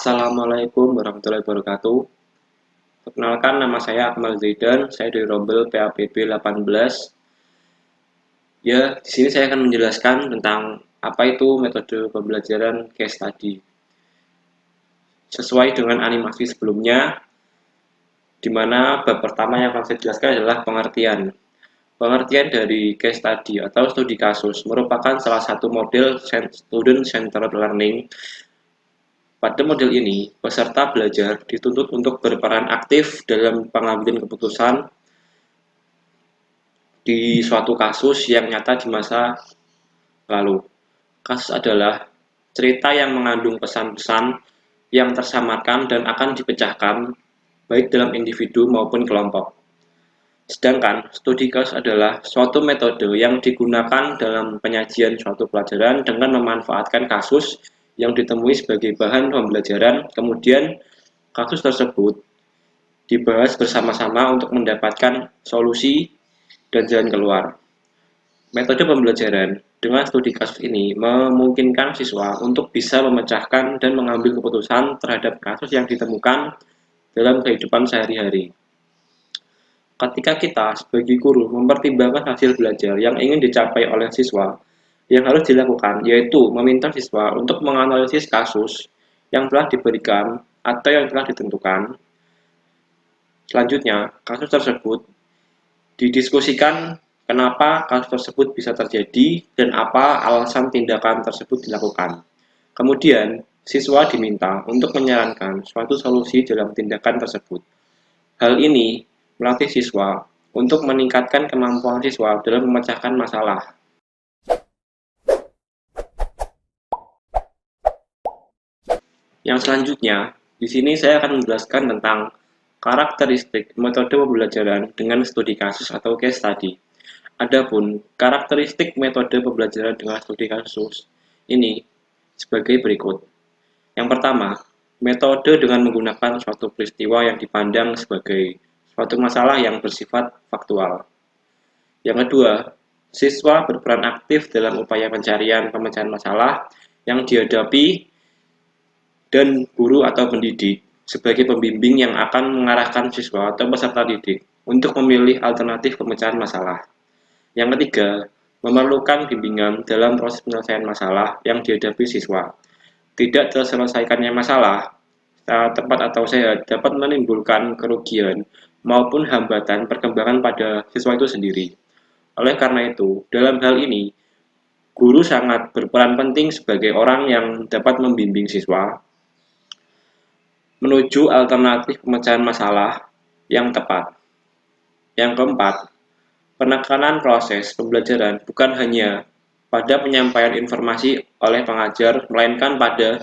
Assalamualaikum warahmatullahi wabarakatuh. Perkenalkan, nama saya Akmal Zaidan, saya dari Rombel PAPB 18. Ya, di sini saya akan menjelaskan tentang apa itu metode pembelajaran case study. Sesuai dengan animasi sebelumnya, di mana bab pertama yang akan saya jelaskan adalah pengertian. Pengertian dari case study atau studi kasus merupakan salah satu model student centered learning. Pada model ini, peserta belajar dituntut untuk berperan aktif dalam pengambilan keputusan di suatu kasus yang nyata di masa lalu. Kasus adalah cerita yang mengandung pesan-pesan yang tersamarkan dan akan dipecahkan baik dalam individu maupun kelompok. Sedangkan studi kasus adalah suatu metode yang digunakan dalam penyajian suatu pelajaran dengan memanfaatkan kasus yang ditemui sebagai bahan pembelajaran, kemudian kasus tersebut dibahas bersama-sama untuk mendapatkan solusi dan jalan keluar. Metode pembelajaran dengan studi kasus ini memungkinkan siswa untuk bisa memecahkan dan mengambil keputusan terhadap kasus yang ditemukan dalam kehidupan sehari-hari. Ketika kita sebagai guru mempertimbangkan hasil belajar yang ingin dicapai oleh siswa, yang harus dilakukan yaitu meminta siswa untuk menganalisis kasus yang telah diberikan atau yang telah ditentukan. Selanjutnya, kasus tersebut didiskusikan kenapa kasus tersebut bisa terjadi dan apa alasan tindakan tersebut dilakukan. Kemudian, siswa diminta untuk menyarankan suatu solusi dalam tindakan tersebut. Hal ini melatih siswa untuk meningkatkan kemampuan siswa dalam memecahkan masalah. Yang selanjutnya, di sini saya akan menjelaskan tentang karakteristik metode pembelajaran dengan studi kasus atau case study. Adapun karakteristik metode pembelajaran dengan studi kasus ini sebagai berikut. Yang pertama, metode dengan menggunakan suatu peristiwa yang dipandang sebagai suatu masalah yang bersifat faktual. Yang kedua, siswa berperan aktif dalam upaya pencarian pemecahan masalah yang dihadapi dan guru atau pendidik sebagai pembimbing yang akan mengarahkan siswa atau peserta didik untuk memilih alternatif pemecahan masalah. Yang ketiga, memerlukan bimbingan dalam proses penyelesaian masalah yang dihadapi siswa. Tidak terselesaikannya masalah secara tepat atau sehat dapat menimbulkan kerugian maupun hambatan perkembangan pada siswa itu sendiri. Oleh karena itu, dalam hal ini, guru sangat berperan penting sebagai orang yang dapat membimbing siswa menuju alternatif pemecahan masalah yang tepat. Yang keempat, penekanan proses pembelajaran bukan hanya pada penyampaian informasi oleh pengajar, melainkan pada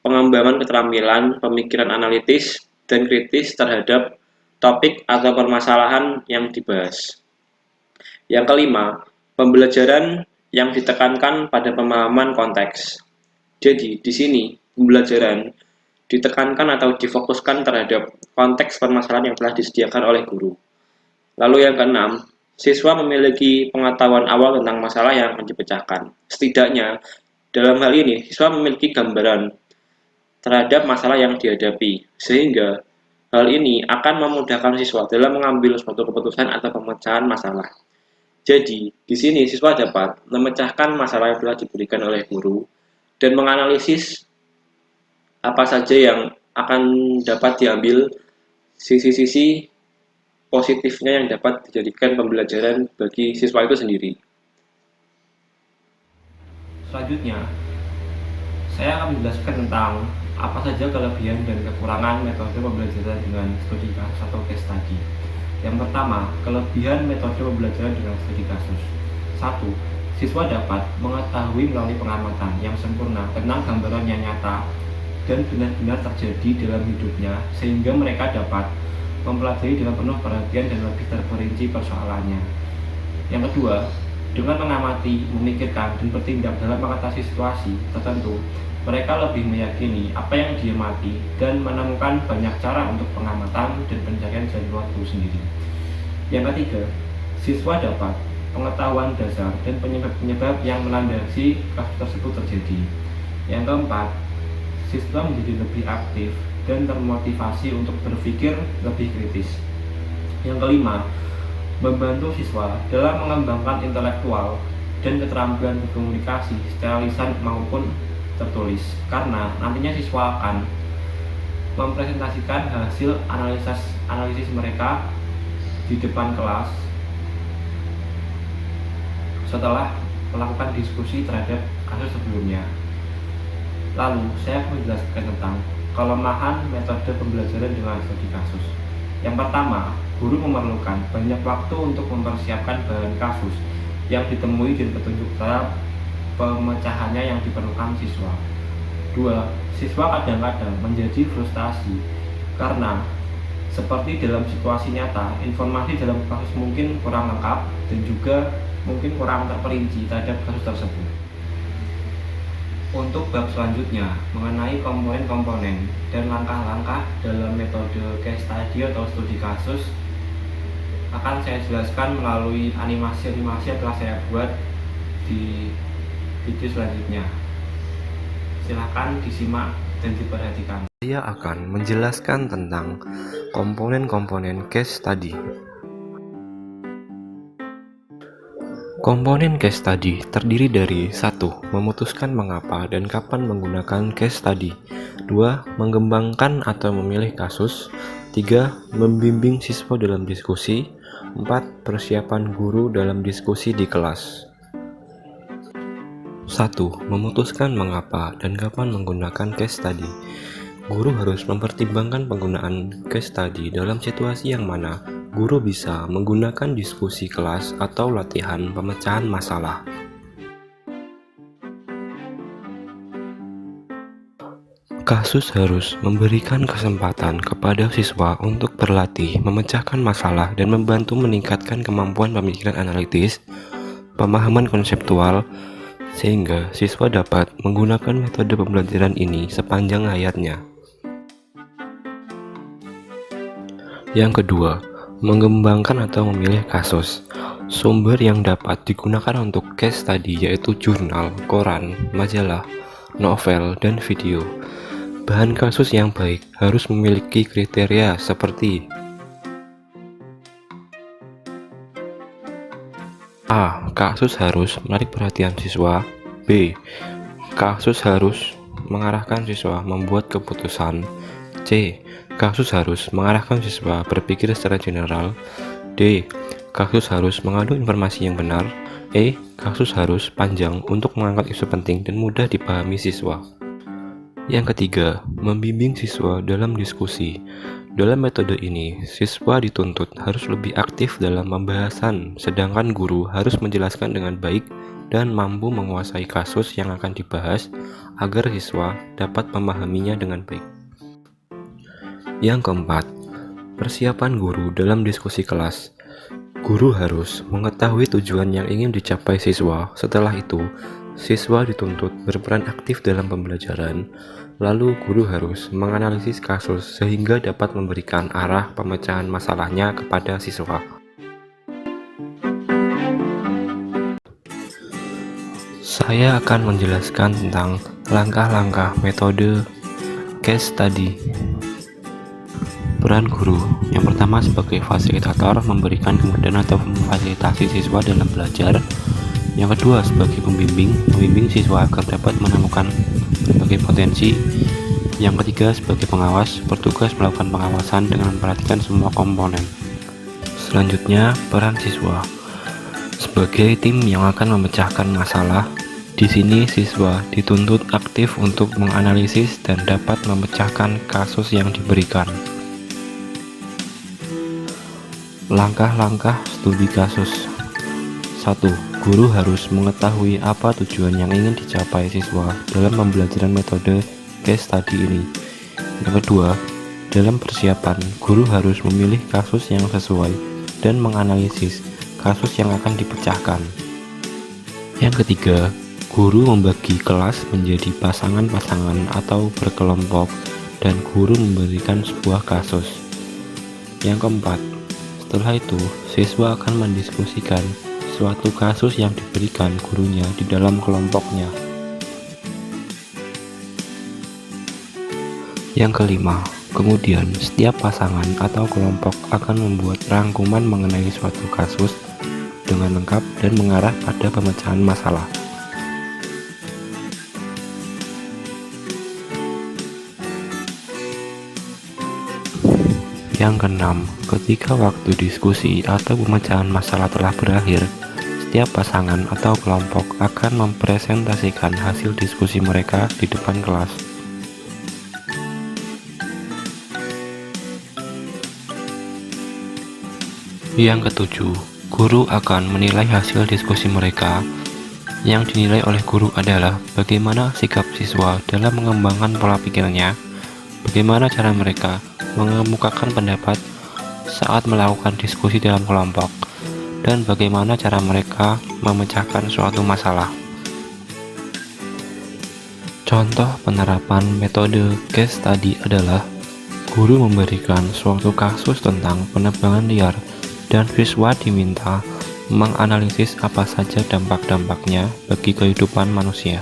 pengembangan keterampilan pemikiran analitis dan kritis terhadap topik atau permasalahan yang dibahas. Yang kelima, pembelajaran yang ditekankan pada pemahaman konteks. Jadi, di sini pembelajaran ditekankan atau difokuskan terhadap konteks permasalahan yang telah disediakan oleh guru. Lalu yang keenam, siswa memiliki pengetahuan awal tentang masalah yang akan dipecahkan. Setidaknya, dalam hal ini, siswa memiliki gambaran terhadap masalah yang dihadapi, sehingga hal ini akan memudahkan siswa dalam mengambil suatu keputusan atau pemecahan masalah. Jadi, di sini siswa dapat memecahkan masalah yang telah diberikan oleh guru dan menganalisis apa saja yang akan dapat diambil sisi-sisi positifnya yang dapat dijadikan pembelajaran bagi siswa itu sendiri. Selanjutnya, saya akan menjelaskan tentang apa saja kelebihan dan kekurangan metode pembelajaran dengan studi kasus atau case study. Yang pertama, kelebihan metode pembelajaran dengan studi kasus. 1. Siswa dapat mengetahui melalui pengamatan yang sempurna tentang gambaran yang nyata dan benar-benar terjadi dalam hidupnya, sehingga mereka dapat mempelajari dengan penuh perhatian dan lebih terperinci persoalannya. Yang kedua, dengan mengamati, memikirkan, dan bertindak dalam mengatasi situasi tertentu, mereka lebih meyakini apa yang diamati dan menemukan banyak cara untuk pengamatan dan pencarian jalan waktu sendiri. Yang ketiga, siswa dapat pengetahuan dasar dan penyebab-penyebab yang melandasi kasus tersebut terjadi. Yang keempat, siswa menjadi lebih aktif dan termotivasi untuk berpikir lebih kritis. Yang kelima, membantu siswa dalam mengembangkan intelektual dan keterampilan berkomunikasi secara lisan maupun tertulis, karena nantinya siswa akan mempresentasikan hasil analisis mereka di depan kelas setelah melakukan diskusi terhadap kasus sebelumnya. Lalu, saya akan menjelaskan tentang kelemahan metode pembelajaran dengan studi kasus. Yang pertama, guru memerlukan banyak waktu untuk mempersiapkan bahan kasus yang ditemui dan petunjuk cara pemecahannya yang diperlukan siswa. 2. Siswa kadang-kadang menjadi frustasi karena seperti dalam situasi nyata, informasi dalam kasus mungkin kurang lengkap dan juga mungkin kurang terperinci terhadap kasus tersebut. Untuk bab selanjutnya, mengenai komponen-komponen dan langkah-langkah dalam metode case study atau studi kasus, akan saya jelaskan melalui animasi-animasi yang telah saya buat di video selanjutnya. Silahkan disimak dan diperhatikan. Saya akan menjelaskan tentang komponen-komponen case study. Komponen case study terdiri dari 1. Memutuskan mengapa dan kapan menggunakan case study. 2. Mengembangkan atau memilih kasus. 3. Membimbing siswa dalam diskusi. 4. Persiapan guru dalam diskusi di kelas. 1. Memutuskan mengapa dan kapan menggunakan case study. Guru harus mempertimbangkan penggunaan case study dalam situasi yang mana guru bisa menggunakan diskusi kelas atau latihan pemecahan masalah. Kasus harus memberikan kesempatan kepada siswa untuk berlatih memecahkan masalah dan membantu meningkatkan kemampuan pemikiran analitis, pemahaman konseptual, sehingga siswa dapat menggunakan metode pembelajaran ini sepanjang hayatnya. Yang kedua, mengembangkan atau memilih kasus. Sumber yang dapat digunakan untuk case study yaitu jurnal, koran, majalah, novel, dan video. Bahan kasus yang baik harus memiliki kriteria seperti A. Kasus harus menarik perhatian siswa. B. Kasus harus mengarahkan siswa membuat keputusan. C. Kasus harus mengarahkan siswa berpikir secara general. D. Kasus harus mengandung informasi yang benar. E. Kasus harus panjang untuk mengangkat isu penting dan mudah dipahami siswa. Yang ketiga, membimbing siswa dalam diskusi. Dalam metode ini, siswa dituntut harus lebih aktif dalam pembahasan, sedangkan guru harus menjelaskan dengan baik dan mampu menguasai kasus yang akan dibahas agar siswa dapat memahaminya dengan baik. Yang keempat, persiapan guru dalam diskusi kelas. Guru harus mengetahui tujuan yang ingin dicapai siswa. Setelah itu, siswa dituntut berperan aktif dalam pembelajaran. Lalu guru harus menganalisis kasus sehingga dapat memberikan arah pemecahan masalahnya kepada siswa. Saya akan menjelaskan tentang langkah-langkah metode case study. Peran guru. Yang pertama, sebagai fasilitator, memberikan kemudahan atau memfasilitasi siswa dalam belajar. Yang kedua, sebagai membimbing siswa agar dapat menemukan berbagai potensi Yang ketiga, sebagai pengawas, bertugas melakukan pengawasan dengan memperhatikan semua komponen. Selanjutnya, peran siswa. Sebagai tim yang akan memecahkan masalah, di sini siswa dituntut aktif untuk menganalisis dan dapat memecahkan kasus yang diberikan. Langkah-langkah studi kasus. 1. Guru harus mengetahui apa tujuan yang ingin dicapai siswa dalam pembelajaran metode case study ini. Yang kedua, dalam persiapan, guru harus memilih kasus yang sesuai dan menganalisis kasus yang akan dipecahkan. Yang ketiga, guru membagi kelas menjadi pasangan-pasangan atau berkelompok dan guru memberikan sebuah kasus. Yang keempat, setelah itu siswa akan mendiskusikan suatu kasus yang diberikan gurunya di dalam kelompoknya. Yang kelima, kemudian setiap pasangan atau kelompok akan membuat rangkuman mengenai suatu kasus dengan lengkap dan mengarah pada pemecahan masalah. Yang keenam, ketika waktu diskusi atau pemecahan masalah telah berakhir, setiap pasangan atau kelompok akan mempresentasikan hasil diskusi mereka di depan kelas. Yang ketujuh, guru akan menilai hasil diskusi mereka. Yang dinilai oleh guru adalah bagaimana sikap siswa dalam mengembangkan pola pikirnya, bagaimana cara mereka mengemukakan pendapat saat melakukan diskusi dalam kelompok, dan bagaimana cara mereka memecahkan suatu masalah. Contoh penerapan metode case study adalah guru memberikan suatu kasus tentang penebangan liar dan siswa diminta menganalisis apa saja dampak-dampaknya bagi kehidupan manusia.